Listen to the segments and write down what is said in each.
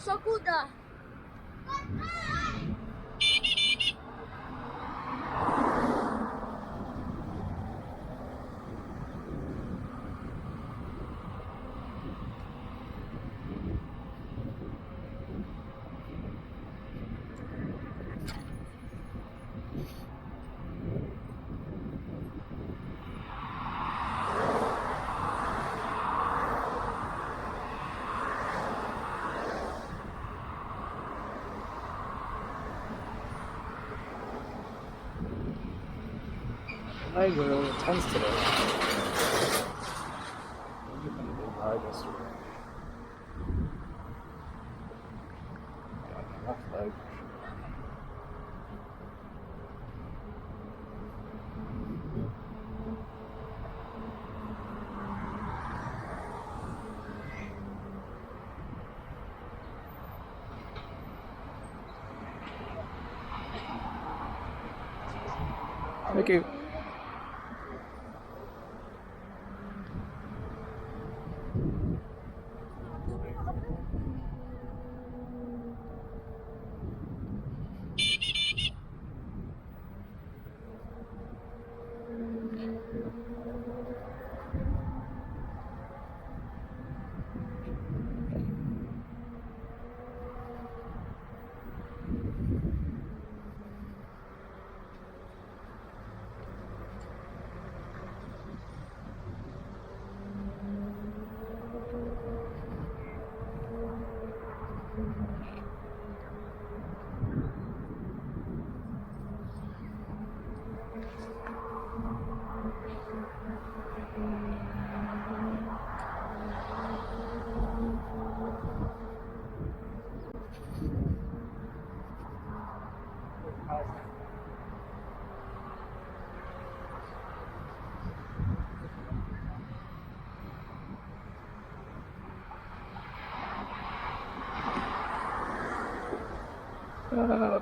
Sakuda. I will intense today. You've been a big ride yesterday. Got enough leg for sure. Thank you.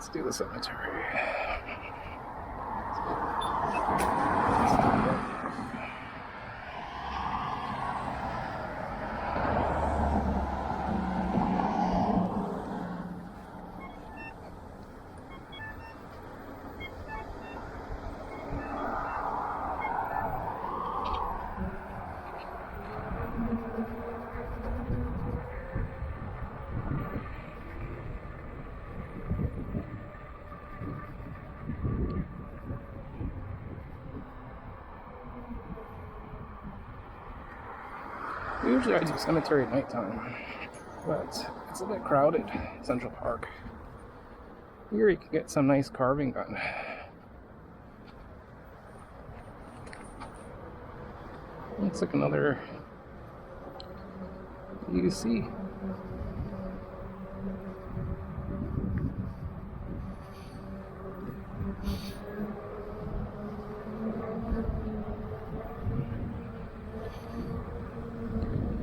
Let's do the cemetery. Usually I do cemetery at nighttime, but it's a bit crowded in Central Park. Here you can get some nice carving done. Looks like another UC.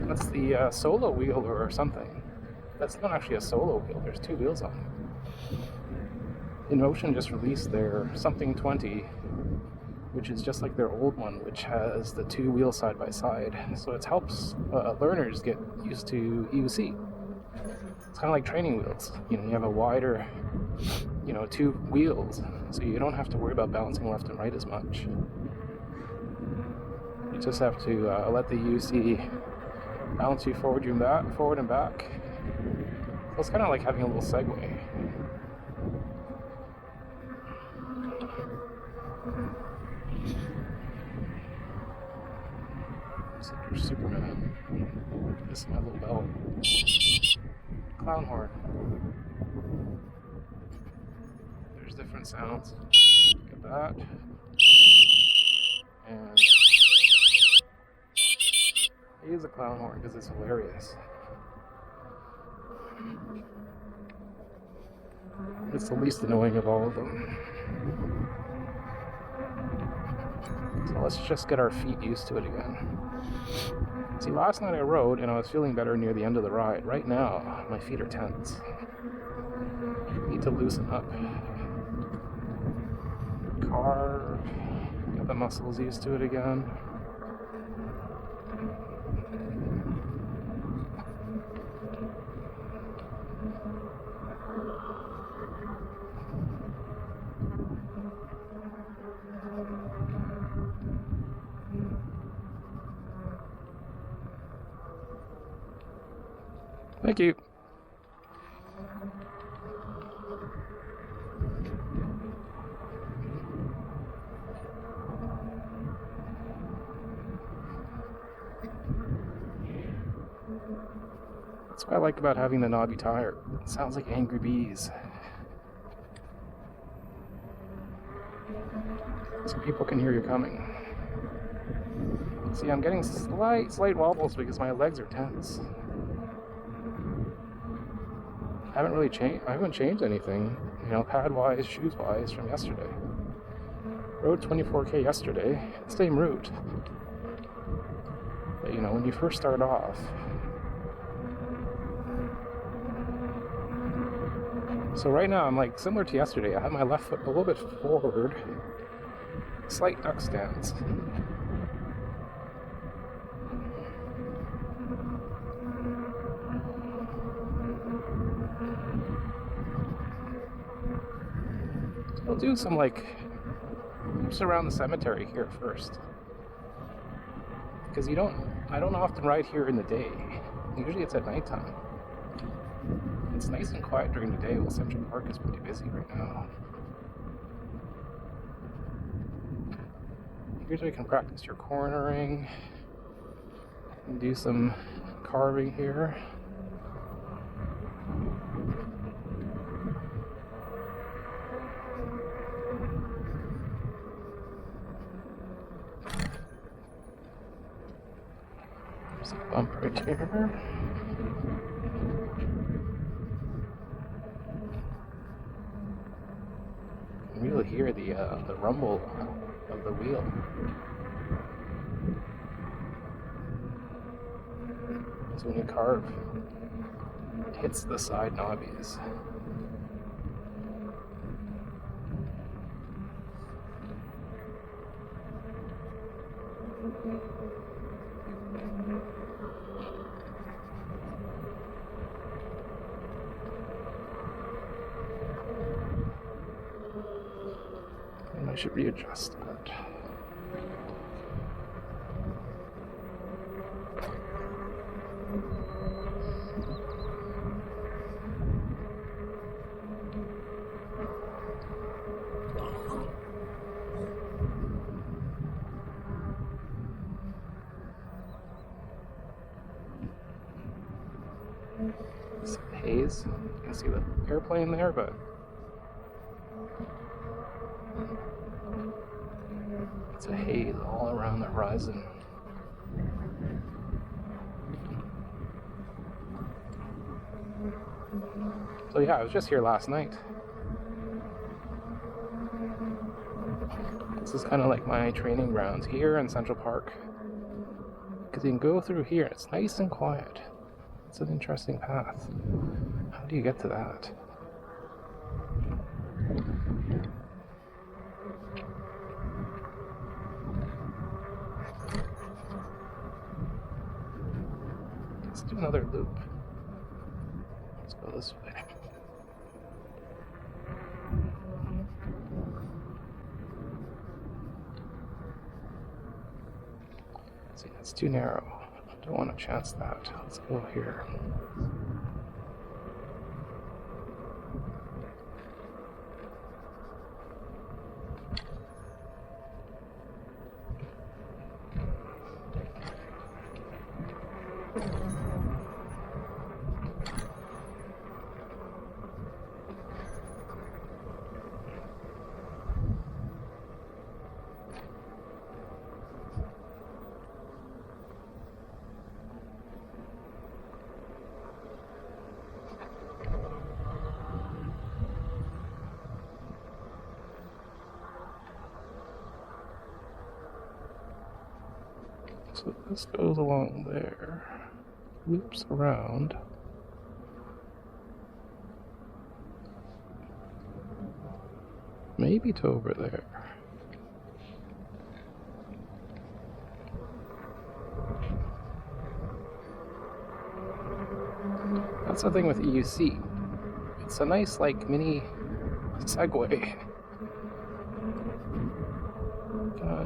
That's the solo wheel or something. That's not actually a solo wheel, there's two wheels on it. InMotion just released their something 20, which is just like their old one, which has the two wheels side by side. So it helps learners get used to EUC. It's kind of like training wheels. You know, you have a wider, two wheels, so you don't have to worry about balancing left and right as much. You just have to let the EUC balance you forward and back. So it's kind of like having a little Segway. Superman. This is my little bell. Clown horn. There's different sounds. Look at that. And I use a clown horn because it's hilarious. It's the least annoying of all of them. So So let's just get our feet used to it again. See, last night I rode and I was feeling better near the end of the ride. Right now, my feet are tense. Need to loosen up. Carve. Get the muscles used to it again. Thank you. That's what I like about having the knobby tire. It sounds like angry bees. So people can hear you coming. See, I'm getting slight wobbles because my legs are tense. I haven't changed anything, pad-wise, shoes-wise from yesterday. Rode 24K yesterday, same route. But when you first start off, so right now I'm like similar to yesterday. I have my left foot a little bit forward, slight duck stance. I'll do some loops around the cemetery here first, because I don't often ride here in the day. Usually it's at nighttime. It's nice and quiet during the day while Central Park is pretty busy right now. Here's where you can practice your cornering and do some carving here. There's a bump right here. You can really hear the rumble of the wheel. So when you carve, it hits the side knobbies. And I should readjust that. Some haze. You can see the airplane there, but it's a haze all around the horizon. So yeah, I was just here last night. This is kind of like my training grounds here in Central Park, because you can go through here. It's nice and quiet. It's an interesting path. How do you get to that? Let's do another loop. Let's go this way. See, that's too narrow. I don't want to chance that. Let's go here. So this goes along there, loops around. Maybe to over there. That's the thing with EUC. It's a nice, like, mini Segway.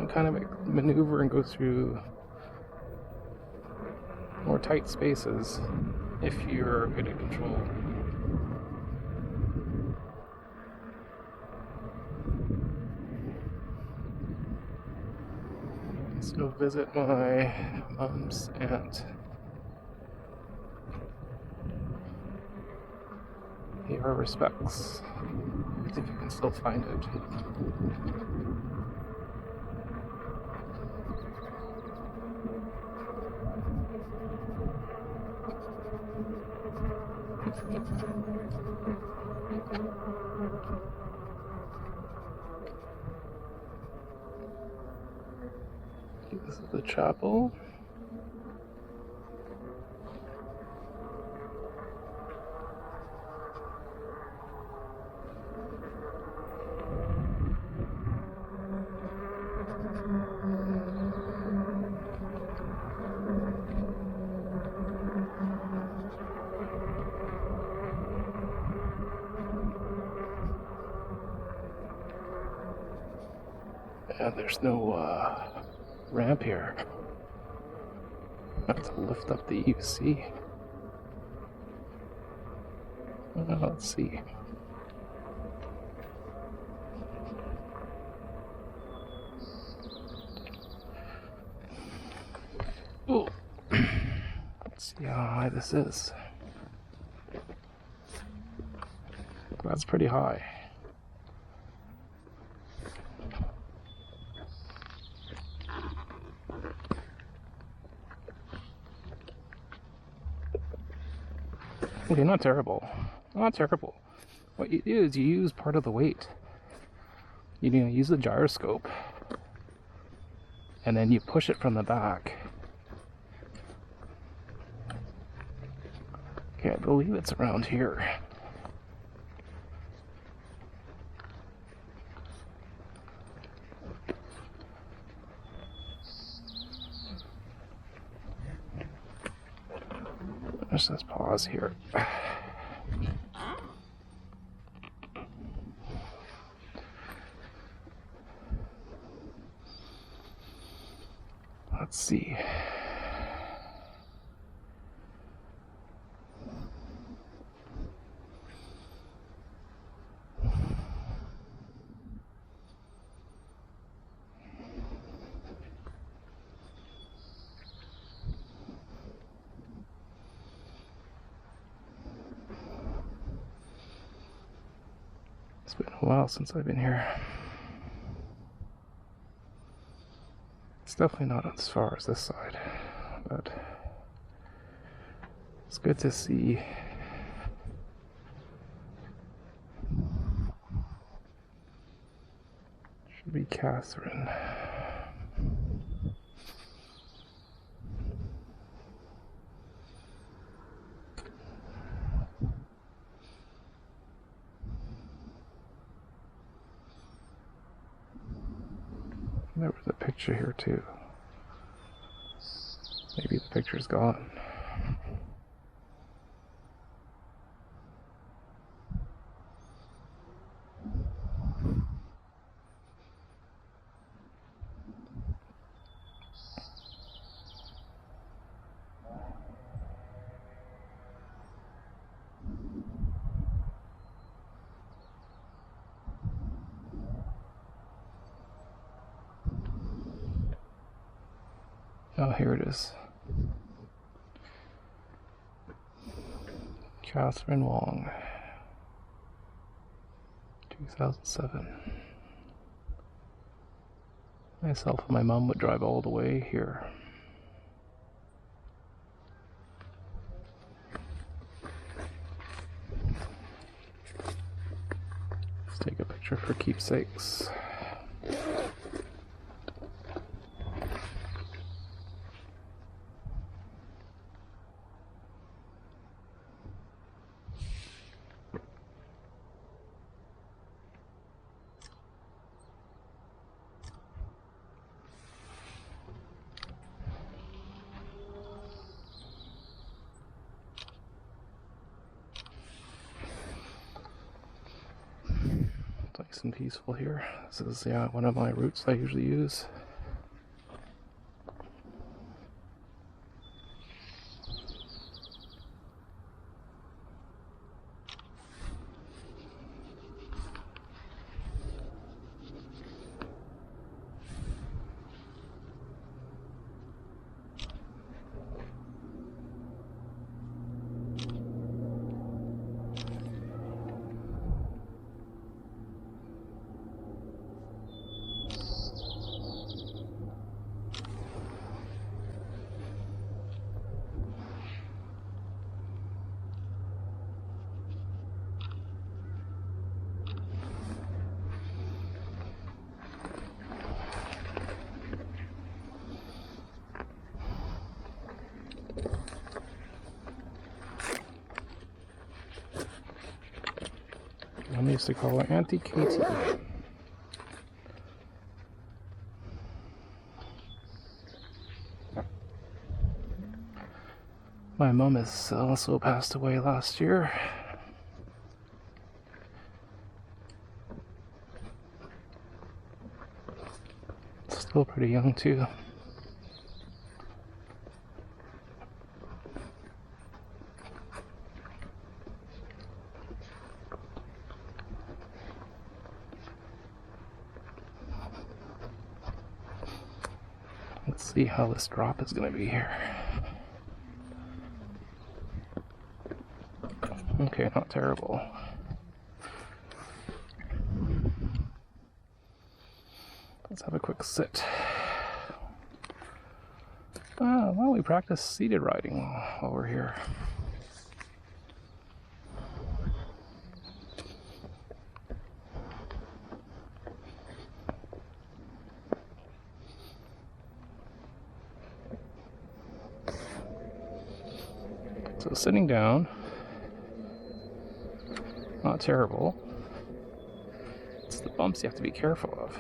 Kind of maneuver and go through more tight spaces if you're good at control. Let's go visit my mom's aunt. Pay our respects. If you can still find it. This is the chapel. And there's no ramp here. I have to lift up the UC. Let's see. Oh. Let's see how high this is. That's pretty high. Okay, not terrible. Not terrible. What you do is you use part of the weight. You use the gyroscope, and then you push it from the back. Okay, I believe it's around here. Let's just pause here. Let's see. It's been a while since I've been here. It's definitely not as far as this side, but it's good to see. Should be Catherine. There was a picture here too. Maybe the picture's gone. Oh, here it is. Catherine Wong, 2007. Myself and my mom would drive all the way here. Let's take a picture for keepsakes. nice and peaceful here. This is, yeah, one of my routes I usually use. I used to call her Auntie Katie. My mom has also passed away last year. Still pretty young too. Let's see how this drop is going to be here. Okay, not terrible. Let's have a quick sit. Why don't we practice seated riding while we're here? So sitting down, not terrible. It's the bumps you have to be careful of.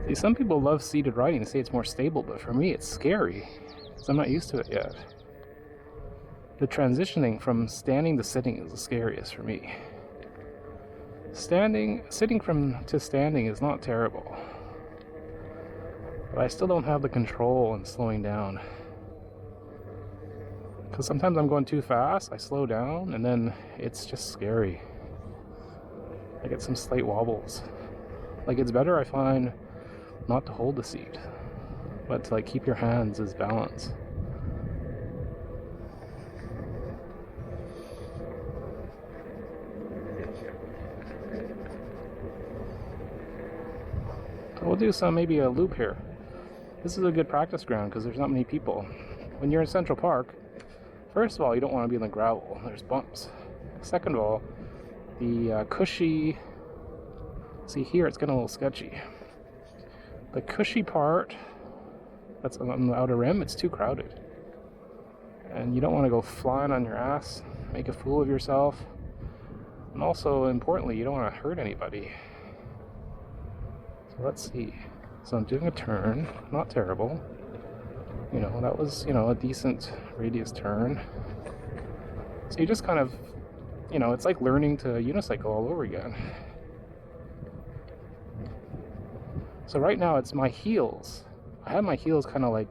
See, some people love seated riding, they say it's more stable, but for me it's scary, because I'm not used to it yet. The transitioning from standing to sitting is the scariest for me. Sitting to standing is not terrible, but I still don't have the control in slowing down. Because sometimes I'm going too fast, I slow down, and then it's just scary. I get some slight wobbles. Like, it's better, I find, not to hold the seat, but to keep your hands as balance. We'll do maybe a loop here. This is a good practice ground because there's not many people. When you're in Central Park, first of all, you don't want to be in the gravel. There's bumps. Second of all, the cushy... See here, it's getting a little sketchy. The cushy part that's on the outer rim, it's too crowded. And you don't want to go flying on your ass, make a fool of yourself. And also, importantly, you don't want to hurt anybody. Let's see. So I'm doing a turn, not terrible. That was, a decent radius turn. So you just kind of, it's like learning to unicycle all over again. So right now it's my heels. I have my heels kind of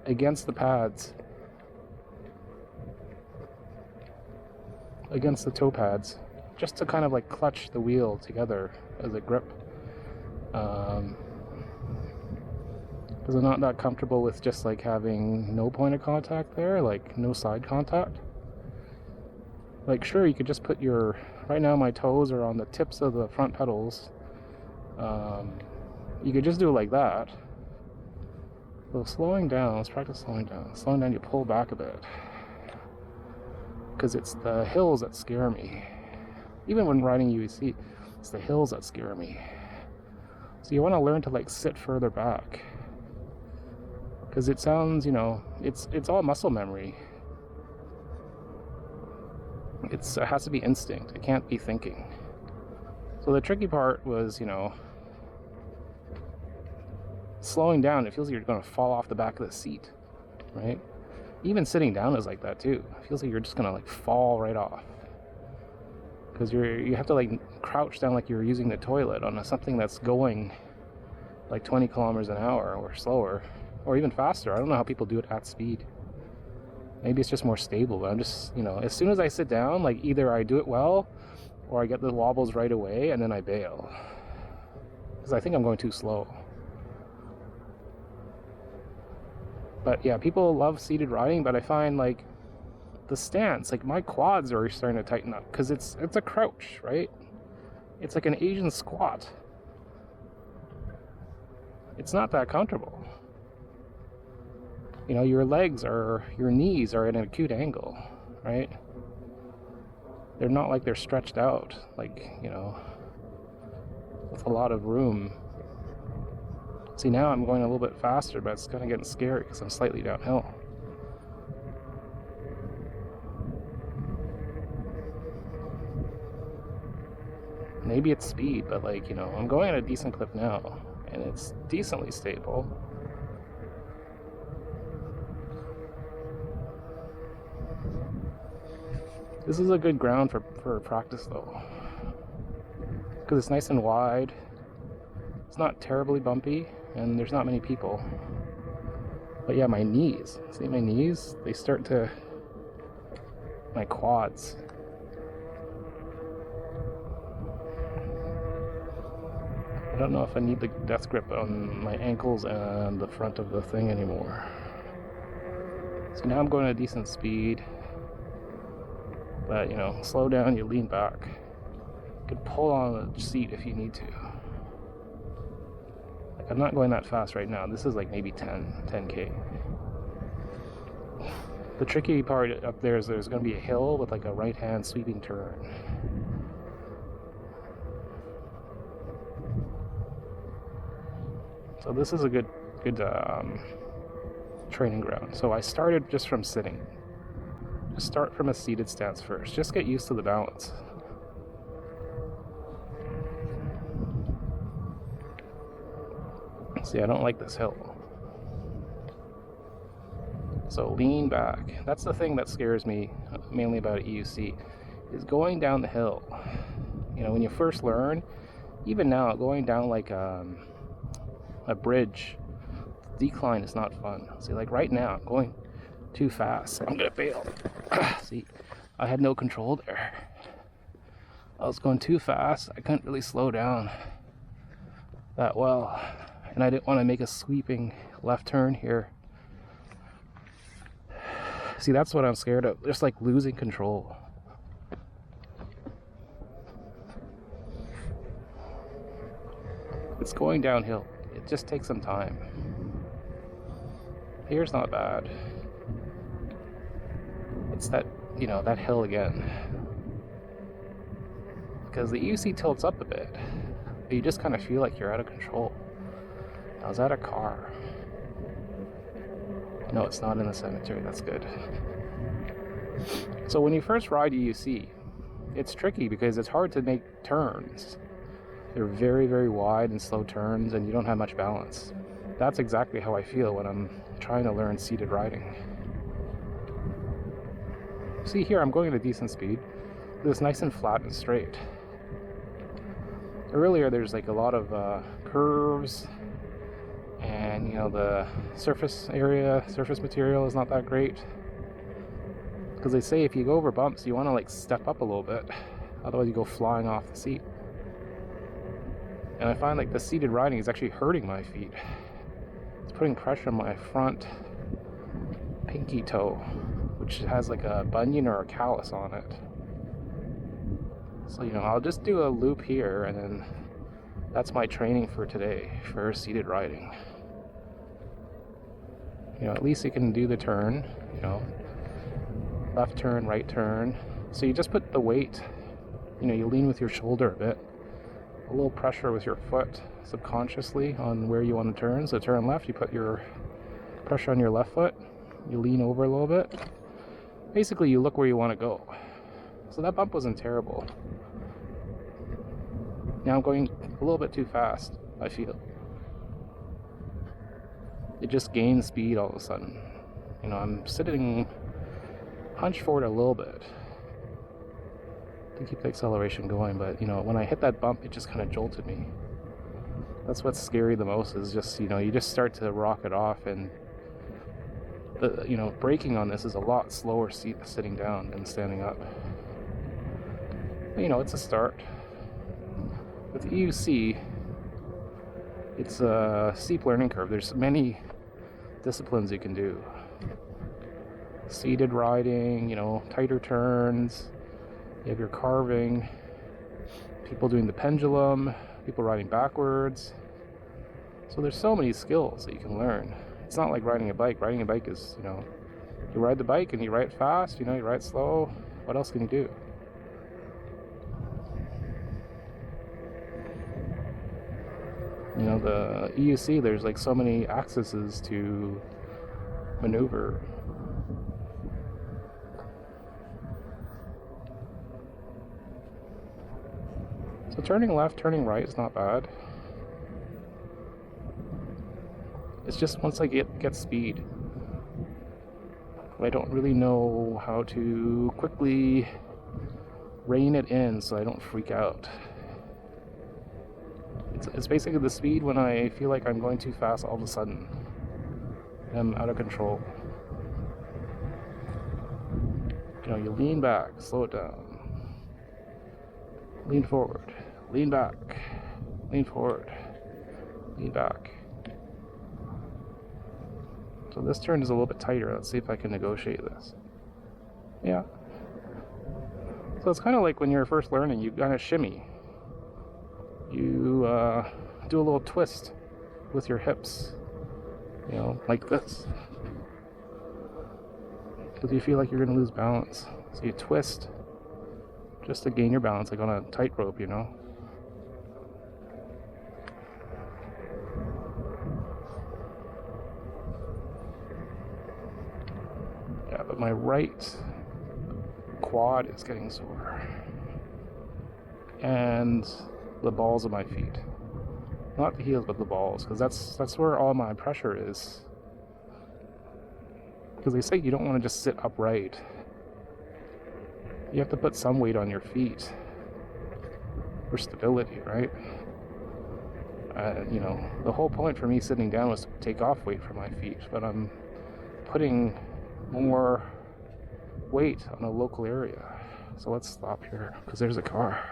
against the pads. Against the toe pads. Just to kind of clutch the wheel together as a grip. Because I'm not that comfortable with just having no point of contact there, no side contact. Sure, you could just put right now my toes are on the tips of the front pedals. You could just do it like that. So slowing down, let's practice slowing down. Slowing down, you pull back a bit. Because it's the hills that scare me. Even when riding UEC, it's the hills that scare me. So you want to learn to sit further back, because it sounds, it's all muscle memory. It has to be instinct. It can't be thinking. So the tricky part was, you know, slowing down. It feels like you're going to fall off the back of the seat, right? Even sitting down is like that too. It feels like you're just going to like fall right off. Because you have to like crouch down like you're using the toilet on something that's going like 20 kilometers an hour or slower, or even faster. I don't know how people do it at speed. Maybe it's just more stable, but I'm just, you know, as soon as I sit down, like either I do it well or I get the wobbles right away and then I bail. Because I think I'm going too slow. But yeah, people love seated riding, but I find like the stance, like my quads are starting to tighten up because it's a crouch, right? It's like an Asian squat. It's not that comfortable. You know, your knees are at an acute angle, right? They're not like they're stretched out, like, you know, with a lot of room. See, now I'm going a little bit faster, but it's kind of getting scary because I'm slightly downhill. Maybe it's speed, but like, you know, I'm going at a decent clip now, and it's decently stable. This is a good ground for practice though, because it's nice and wide. It's not terribly bumpy, and there's not many people. But yeah, my knees, see my knees? They start to, my quads. I don't know if I need the death grip on my ankles and the front of the thing anymore. So now I'm going at a decent speed. But, you know, slow down, you lean back. You can pull on the seat if you need to. Like, I'm not going that fast right now. This is like maybe 10K. The tricky part up there is there's going to be a hill with like a right-hand sweeping turn. So this is a good training ground. So I started just from sitting. Just start from a seated stance first. Just get used to the balance. See, I don't like this hill. So lean back. That's the thing that scares me mainly about EUC, is going down the hill. You know, when you first learn, even now, going down like a bridge, decline is not fun. See, like right now, I'm going too fast. I'm gonna fail. See, I had no control there. I was going too fast. I couldn't really slow down that well, and I didn't want to make a sweeping left turn here. See, that's what I'm scared of. Just like losing control. It's going downhill. It just takes some time. Here's not bad. It's that, you know, that hill again. Because the EUC tilts up a bit, but you just kind of feel like you're out of control. Now, is that a car? No, it's not in the cemetery. That's good. So when you first ride EUC, it's tricky because it's hard to make turns. They're very, very wide and slow turns, and you don't have much balance. That's exactly how I feel when I'm trying to learn seated riding. See here, I'm going at a decent speed. It's nice and flat and straight. Earlier, there's like a lot of curves, and you know, the surface material is not that great. Because they say if you go over bumps, you want to like step up a little bit, otherwise you go flying off the seat. And I find like the seated riding is actually hurting my feet. It's putting pressure on my front pinky toe, which has like a bunion or a callus on it. So, you know, I'll just do a loop here, and then that's my training for today for seated riding. You know, at least you can do the turn, you know, left turn, right turn. So you just put the weight, you know, you lean with your shoulder a bit, a little pressure with your foot subconsciously on where you want to turn. So turn left, you put your pressure on your left foot, you lean over a little bit. Basically, you look where you want to go. So that bump wasn't terrible. Now I'm going a little bit too fast, I feel. It just gains speed all of a sudden. You know, I'm sitting hunched forward a little bit to keep the acceleration going, but you know, when I hit that bump, it just kind of jolted me. That's what's scary the most, is just, you know, you just start to rock it off, and the, you know, braking on this is a lot slower sitting down than standing up. But, you know, it's a start. With EUC, it's a steep learning curve. There's many disciplines you can do. Seated riding, you know, tighter turns. You have your carving, people doing the pendulum, people riding backwards. So there's so many skills that you can learn. It's not like riding a bike. Riding a bike is, you know, you ride the bike and you ride fast, you know, you ride slow. What else can you do? You know, the EUC, there's like so many axes to maneuver. So turning left, turning right is not bad. It's just once I get speed, I don't really know how to quickly rein it in so I don't freak out. It's basically the speed when I feel like I'm going too fast all of a sudden. I'm out of control. You know, you lean back, slow it down. Lean forward, lean back, lean forward, lean back. So this turn is a little bit tighter. Let's see if I can negotiate this. Yeah. So it's kind of like when you're first learning, you kind of shimmy. You do a little twist with your hips, you know, like this. Because you feel like you're going to lose balance. So you twist just to gain your balance, like on a tightrope, you know. Yeah, but my right quad is getting sore. And the balls of my feet. Not the heels, but the balls, because that's where all my pressure is. Because they say you don't want to just sit upright. You have to put some weight on your feet for stability, right? You know, the whole point for me sitting down was to take off weight from my feet, but I'm putting more weight on a local area. So let's stop here, because there's a car.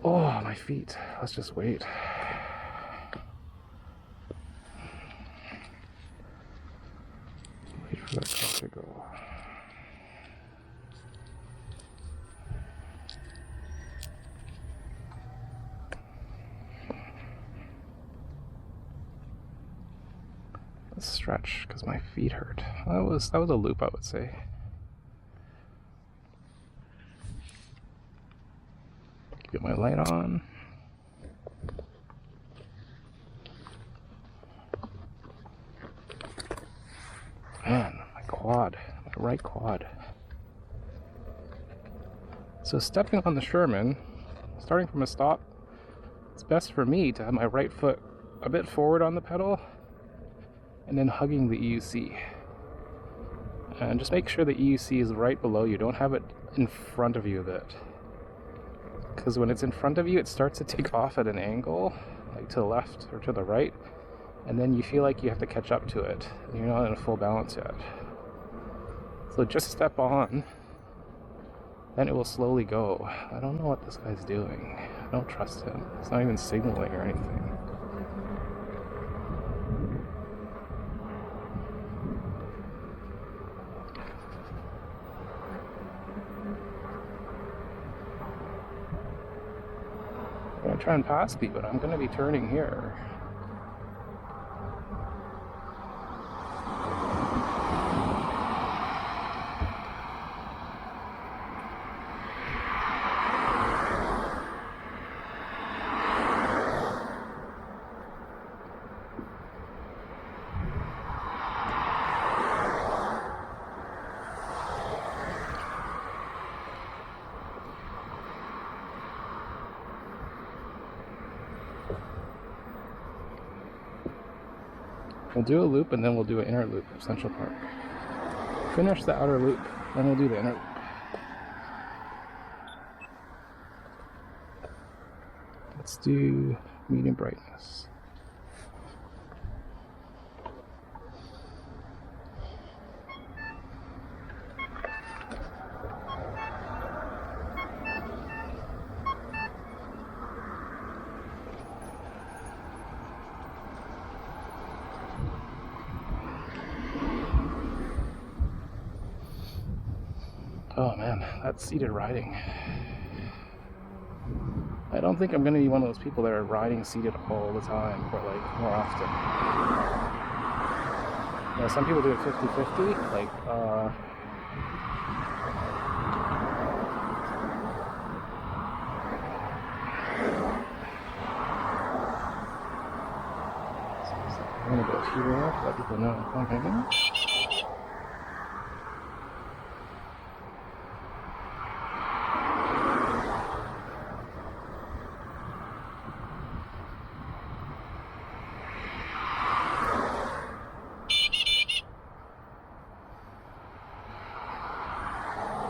Oh, my feet. Let's just wait. Wait for that car to go. Let's stretch, because my feet hurt. That was a loop, I would say. Get my light on. Man, my quad, my right quad. So stepping on the Sherman, starting from a stop, it's best for me to have my right foot a bit forward on the pedal and then hugging the EUC. And just make sure the EUC is right below you. Don't have it in front of you a bit. Because when it's in front of you, it starts to take off at an angle, like to the left or to the right, and then you feel like you have to catch up to it, and you're not in a full balance yet. So just step on, then it will slowly go. I don't know what this guy's doing. I don't trust him. He's not even signaling or anything. I'm going to try and pass me, but I'm going to be turning here. We'll do a loop and then we'll do an inner loop of Central Park. Finish the outer loop, then we'll do the inner loop. Let's do medium brightness. Oh man, that's seated riding. I don't think I'm going to be one of those people that are riding seated all the time, or like more often. You know, some people do it 50-50, like I'm going to go here to let people know I'm coming.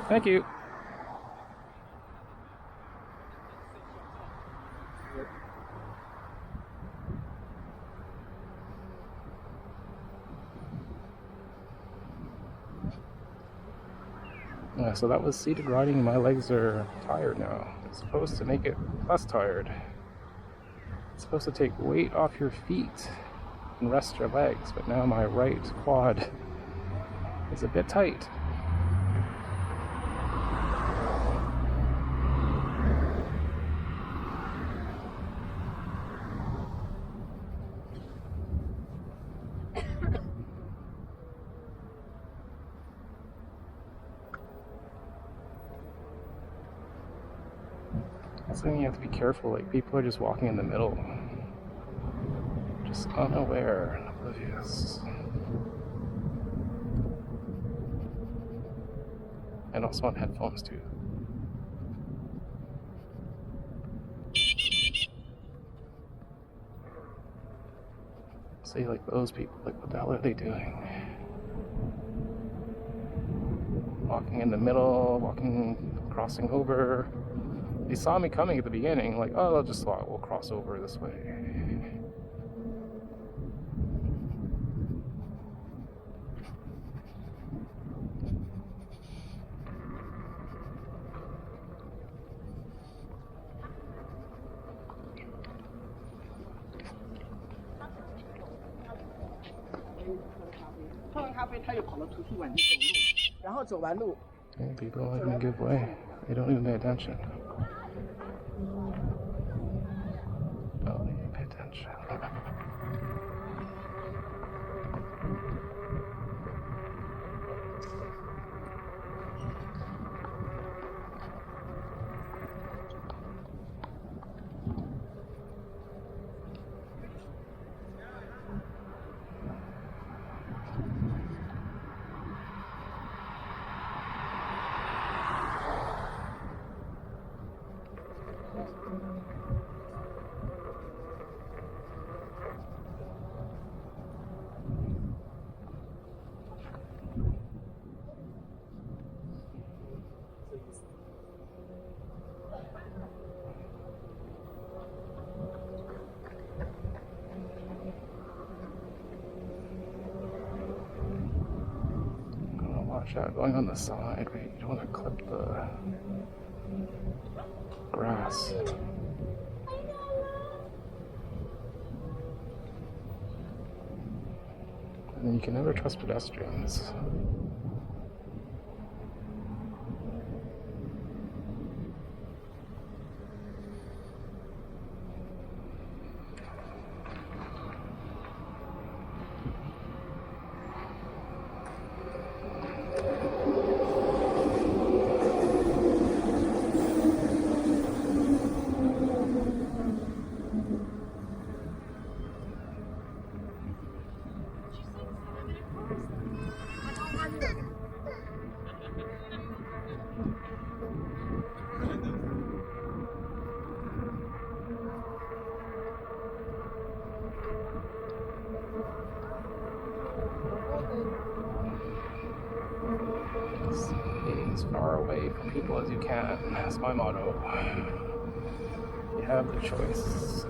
Thank you. Yeah, so that was seated riding. My legs are tired now. It's supposed to make it less tired. It's supposed to take weight off your feet and rest your legs, but now my right quad is a bit tight. That's something you have to be careful. Like, people are just walking in the middle, just unaware and oblivious. And also on headphones too. See, like those people, like what the hell are they doing? Walking in the middle, crossing over. They saw me coming at the beginning, like, oh, we'll cross over this way. Okay, people don't even give way. They don't even pay attention. Oh, they didn't pay attention. Watch out, going on the side, right? You don't want to clip the grass. And then you can never trust pedestrians. as far away from people as you can. That's my motto. You have the choice.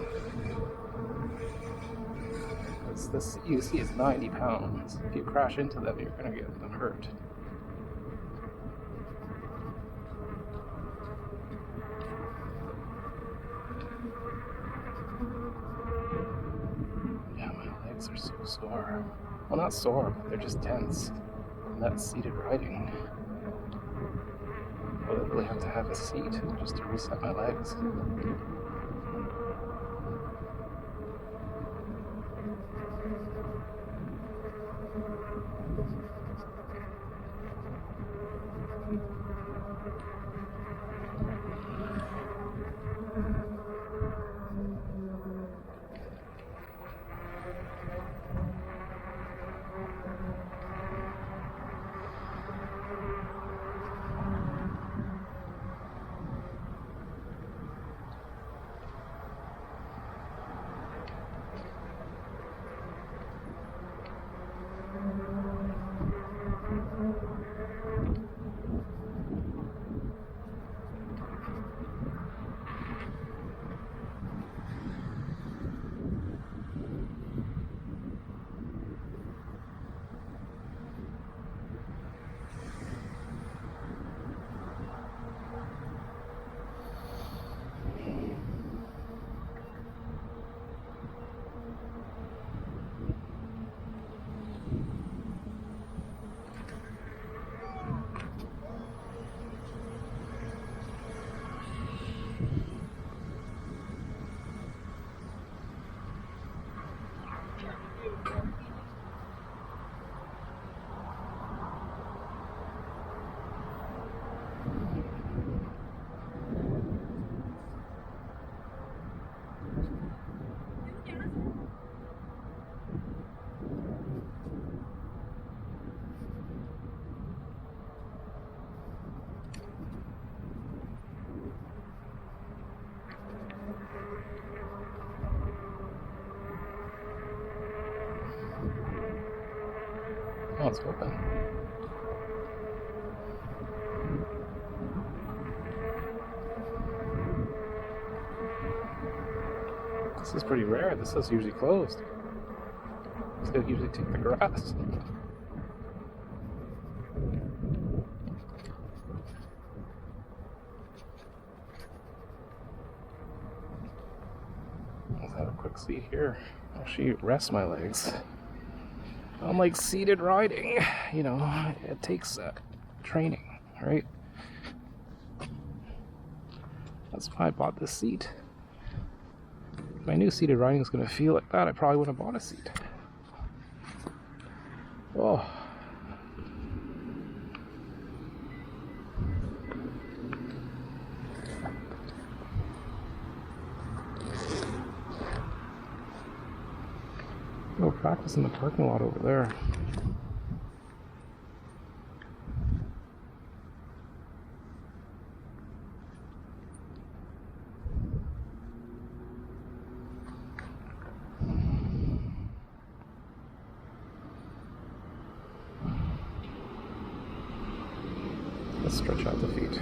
This UC is 90 pounds. If you crash into them, you're going to get them hurt. Yeah, my legs are so sore. Well, not sore, but they're just tense. And that's seated riding. I literally have to have a seat just to reset my legs. Oh, it's open. This is pretty rare. This is usually closed. They usually take the grass. Let's have a quick seat here. Actually, rest my legs. Unlike seated riding, you know, it takes training, right? That's why I bought this seat. If I knew seated riding was going to feel like that, I probably wouldn't have bought a seat. Oh. Go practice in the parking lot over there. Let's stretch out the feet.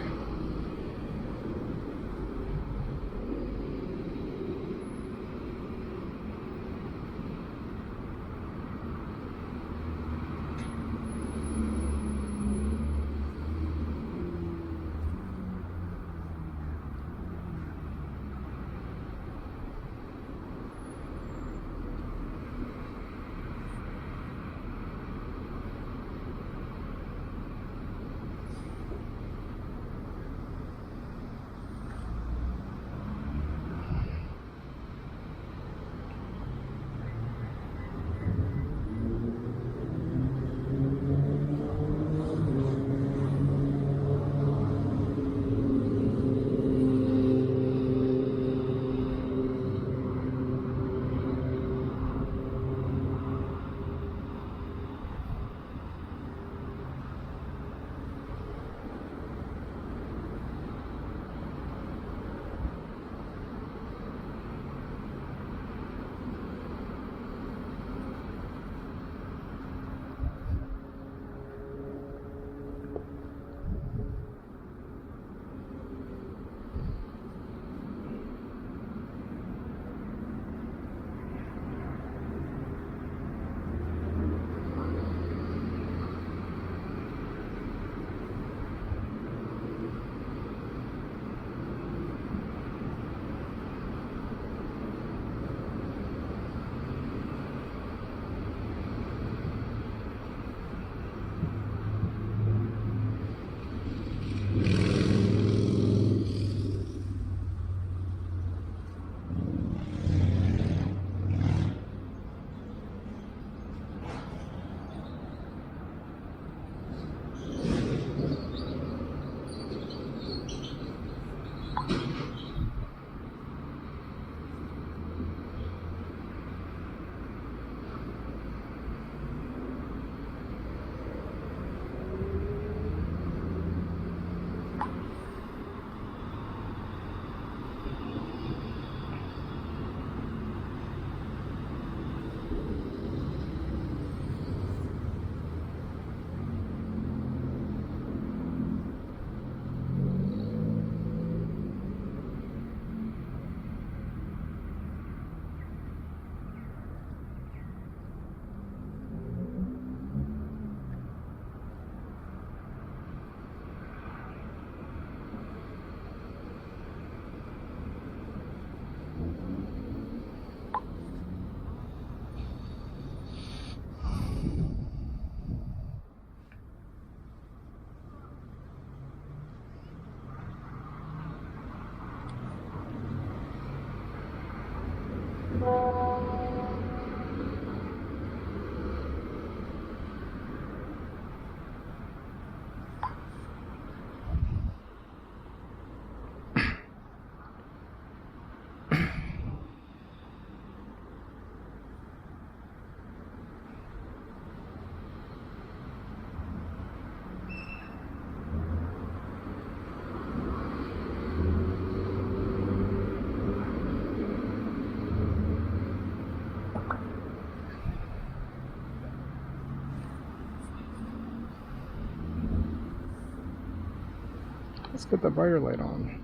Let's get the brighter light on.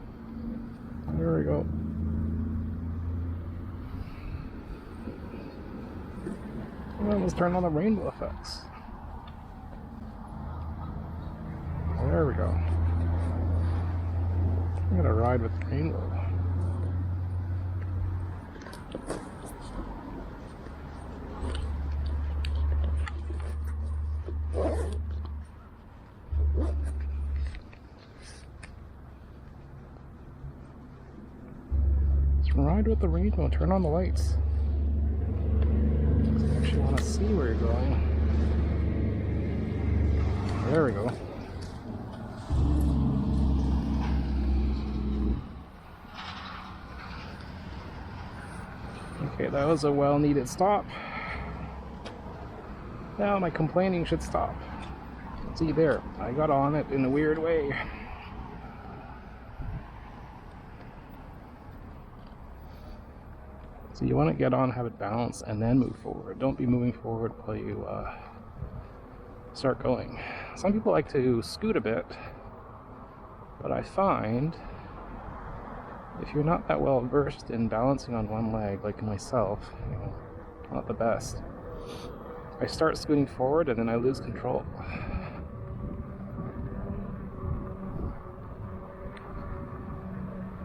There we go. Well, let's turn on the rainbow effects. There we go. I'm gonna ride with the rainbow. Let's ride with the rainbow. Turn on the lights. I actually want to see where you're going. There we go. Okay, that was a well-needed stop. Now my complaining should stop. See there, I got on it in a weird way. So you want to get on, have it balance, and then move forward. Don't be moving forward while you start going. Some people like to scoot a bit, but I find if you're not that well versed in balancing on one leg, like myself, you know, not the best. I start scooting forward and then I lose control.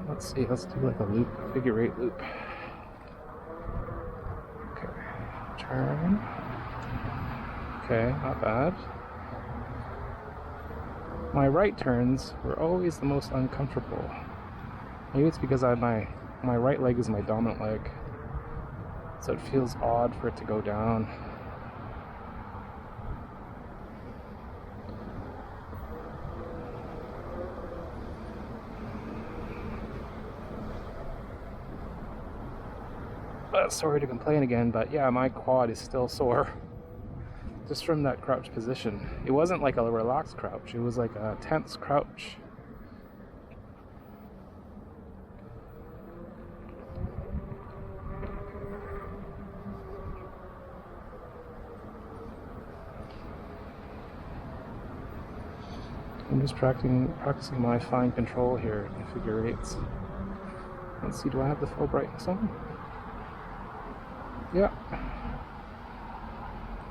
Let's see, let's do like a loop, a figure 8 loop. Okay, turn. Okay, not bad. My right turns were always the most uncomfortable. Maybe it's because my right leg is my dominant leg, so it feels odd for it to go down. Sorry to complain again, but yeah, my quad is still sore just from that crouch position. It wasn't like a relaxed crouch, it was like a tense crouch. I'm just practicing my fine control here in figure 8s. Let's see, do I have the full brightness on? Yeah.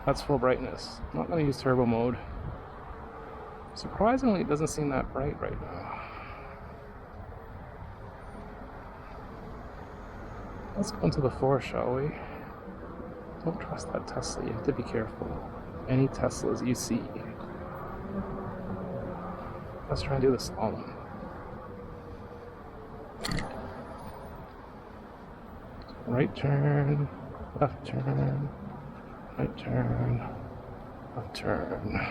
That's full brightness. I'm not going to use turbo mode. Surprisingly, it doesn't seem that bright right now. Let's go into the forest, shall we? Don't trust that Tesla. You have to be careful. Any Teslas you see. Let's try and do the slalom. Right turn, left turn, right turn, left turn.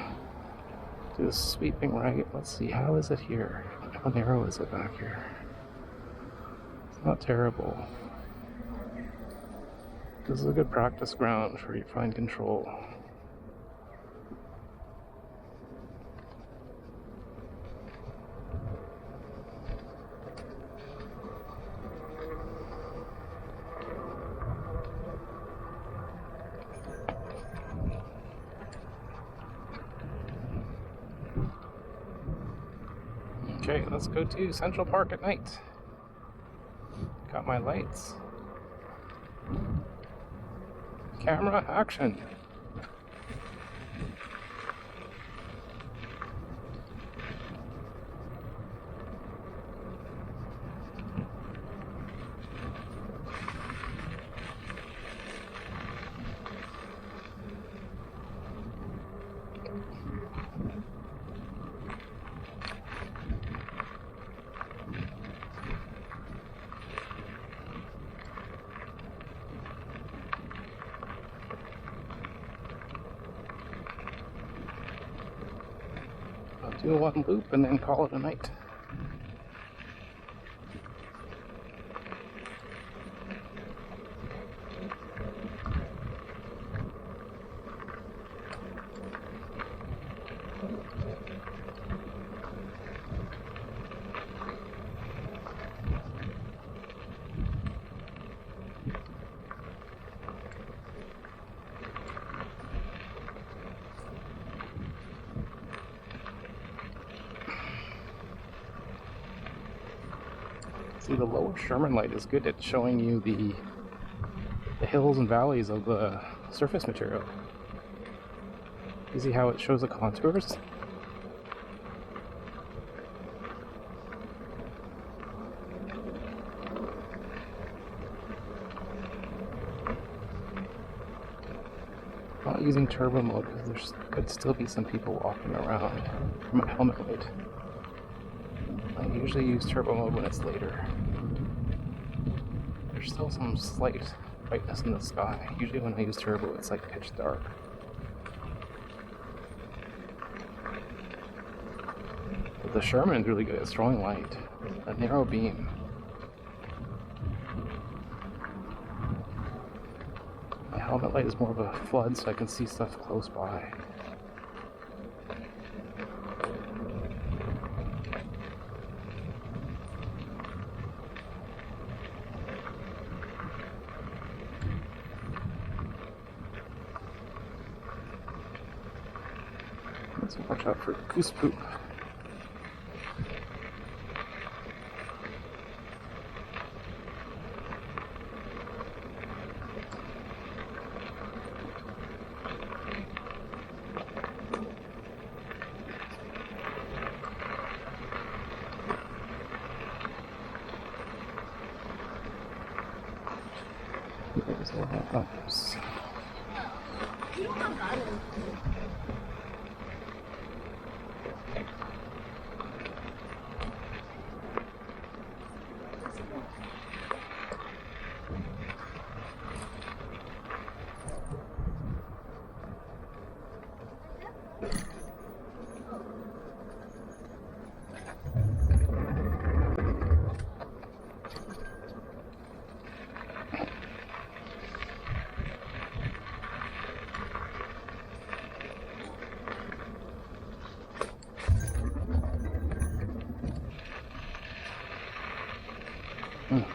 Do the sweeping right. Let's see, how is it here? How narrow is it back here? It's not terrible. This is a good practice ground for you to find control. Okay, let's go to Central Park at night. Got my lights. Camera, action. Do one loop and then call it a night. See, the lower Sherman light is good at showing you the hills and valleys of the surface material. You see how it shows the contours? I'm not using turbo mode because there could still be some people walking around for my helmet light. I usually use turbo mode when it's later. There's still some slight brightness in the sky. Usually when I use turbo, it's like pitch dark. But the Sherman is really good at throwing light. A narrow beam. My helmet light is more of a flood, so I can see stuff close by. Let's watch out for goose poop. There's a lot of others.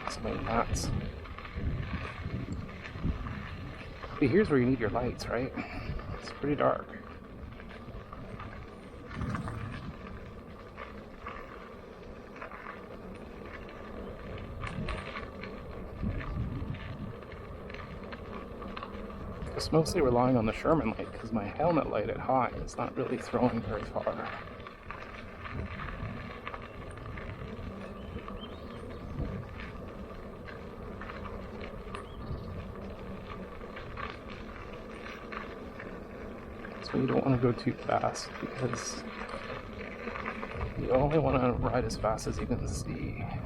So many knots. But here's where you need your lights, right? It's pretty dark. Just mostly relying on the Sherman light because my helmet light at high is not really throwing very far. So you don't want to go too fast because you only want to ride as fast as you can see. I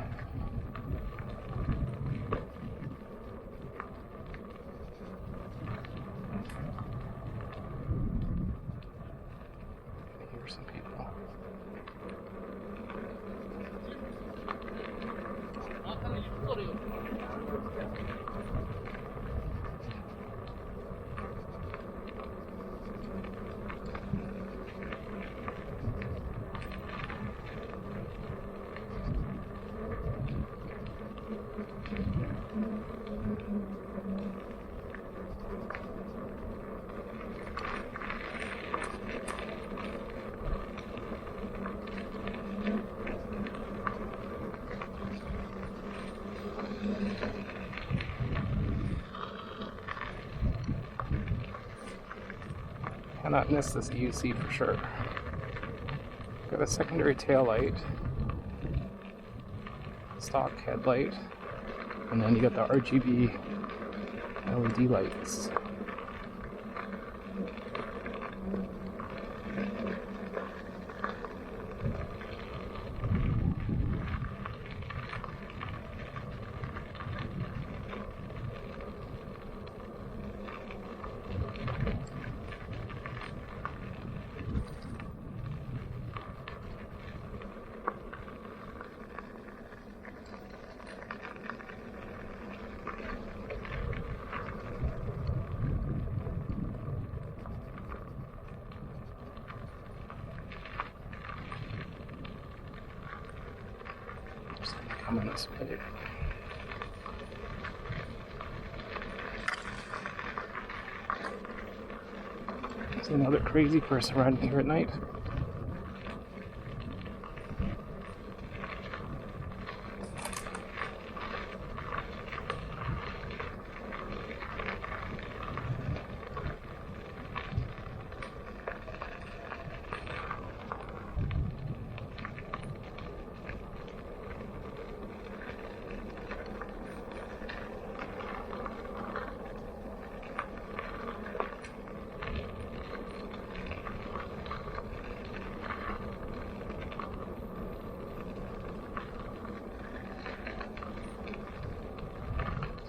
hear some people. Cannot miss this UC for sure. Got a secondary tail light, stock headlight, and then you got the RGB LED lights. Coming this way. There's another crazy person riding here at night.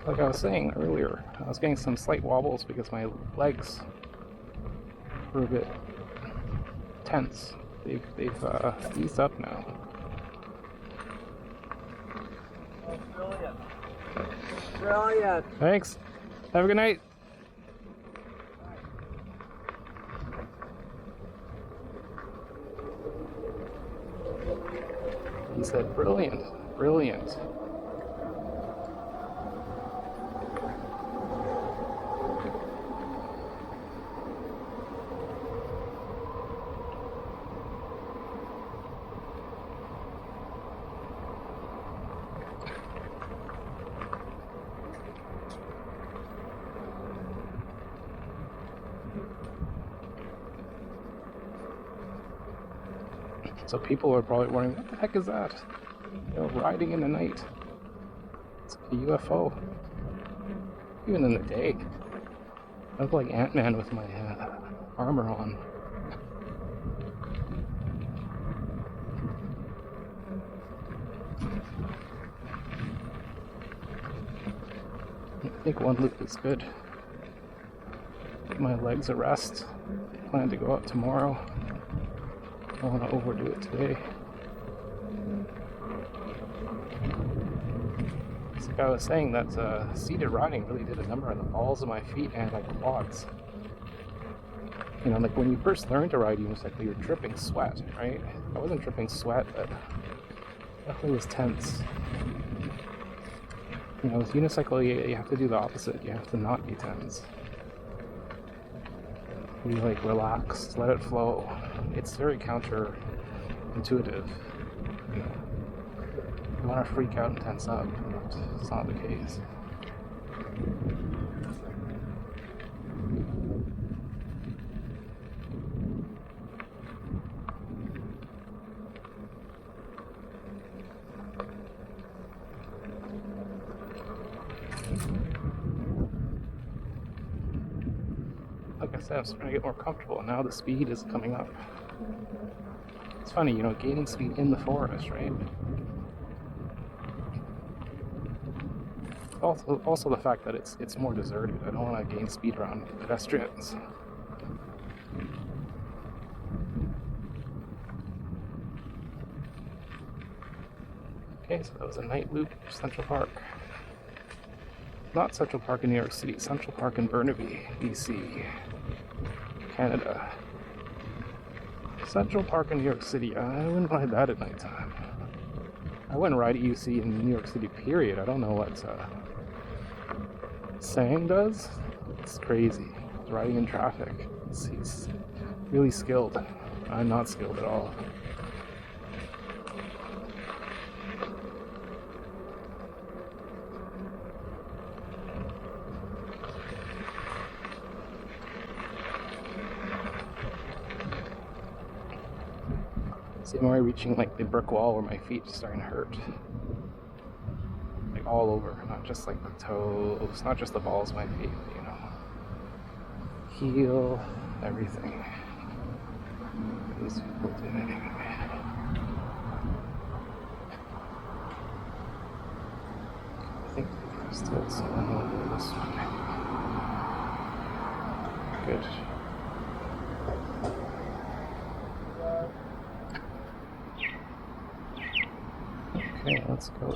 Like I was saying earlier, I was getting some slight wobbles because my legs were a bit tense. They've eased up now. Brilliant. Brilliant. Thanks. Have a good night. He said, brilliant, brilliant. So people are probably wondering, what the heck is that? You know, riding in the night. It's like a UFO. Even in the day. I look like Ant-Man with my armor on. I think one loop is good. Give my legs a rest. Plan to go out tomorrow. I don't want to overdo it today. Like I was saying, that seated riding really did a number on the balls of my feet and my quads. You know, like when you first learn to ride unicycle, you're dripping sweat, right? I wasn't dripping sweat, but definitely was tense. You know, with unicycle, you have to do the opposite. You have to not be tense. You like relax, let it flow. It's very counterintuitive. You know, you want to freak out and tense up, but it's not the case. Like I said, I'm starting to get more comfortable. Now the speed is coming up. It's funny, you know, gaining speed in the forest, right? Also the fact that it's more deserted. I don't want to gain speed around pedestrians. Okay, so that was a night loop, Central Park. Not Central Park in New York City, Central Park in Burnaby, BC, Canada. Central Park in New York City, I wouldn't ride that at nighttime. I wouldn't ride at UC in New York City, period. I don't know what Sang does. It's crazy. Riding in traffic. He's really skilled. I'm not skilled at all. See, I'm already reaching like the brick wall where my feet are starting to hurt. Like all over, not just like the toes, not just the balls of my feet, you know. Heel, everything. These people doing. I think there's still someone over this one. Good. Okay, let's go.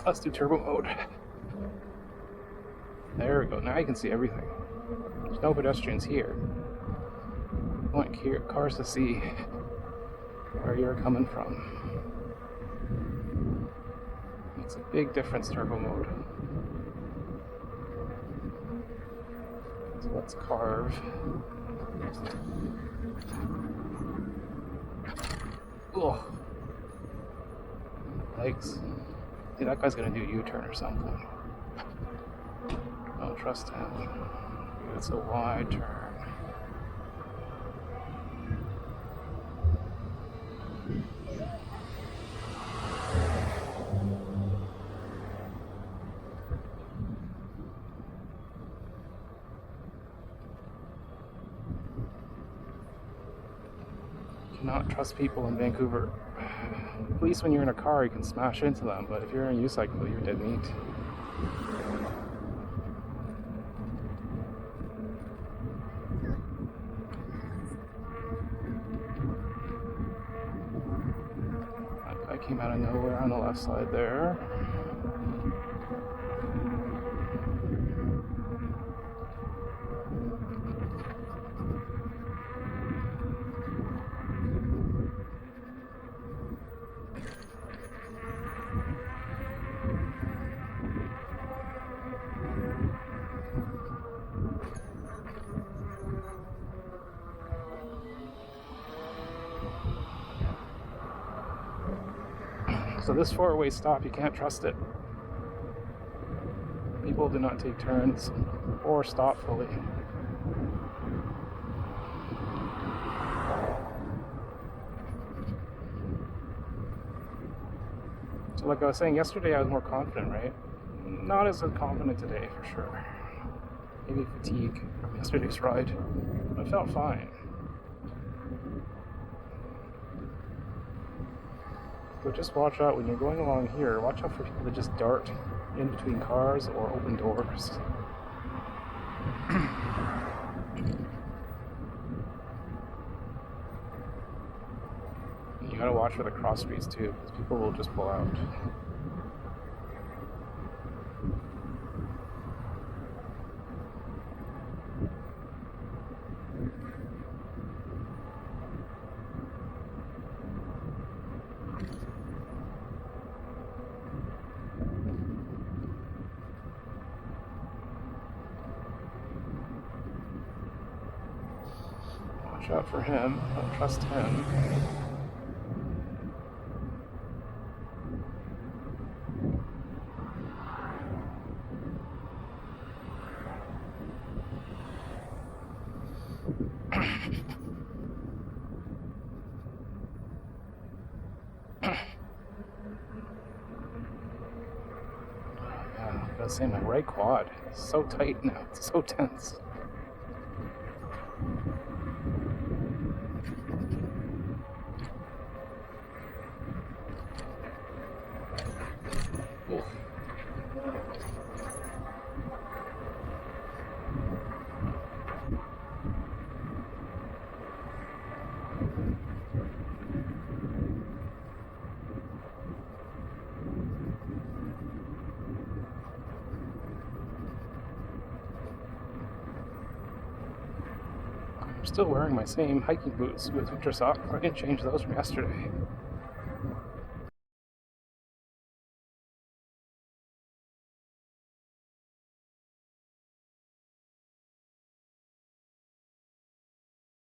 Let's do turbo mode. There we go. Now you can see everything. There's no pedestrians here. I want cars to see where you're coming from. Makes a big difference, turbo mode. So let's carve. Ugh. Legs. See, that guy's gonna do a U-turn or something. Don't trust him. It's a wide turn. Cannot trust people in Vancouver. At least when you're in a car, you can smash into them, but if you're in a U-cycle, you're dead meat. That guy came out of nowhere on the left side there. So this four-way stop, you can't trust it. People do not take turns or stop fully. So like I was saying yesterday, I was more confident, right? Not as confident today, for sure. Maybe fatigue from yesterday's ride. I felt fine. So just watch out when you're going along here. Watch out for people that just dart in between cars or open doors. You gotta watch for the cross streets too, because people will just pull out. Watch out for him. Don't trust him. I gotta say, my right quad is so tight now. It's so tense. Oof. I'm still wearing my same hiking boots with winter socks. I didn't change those from yesterday.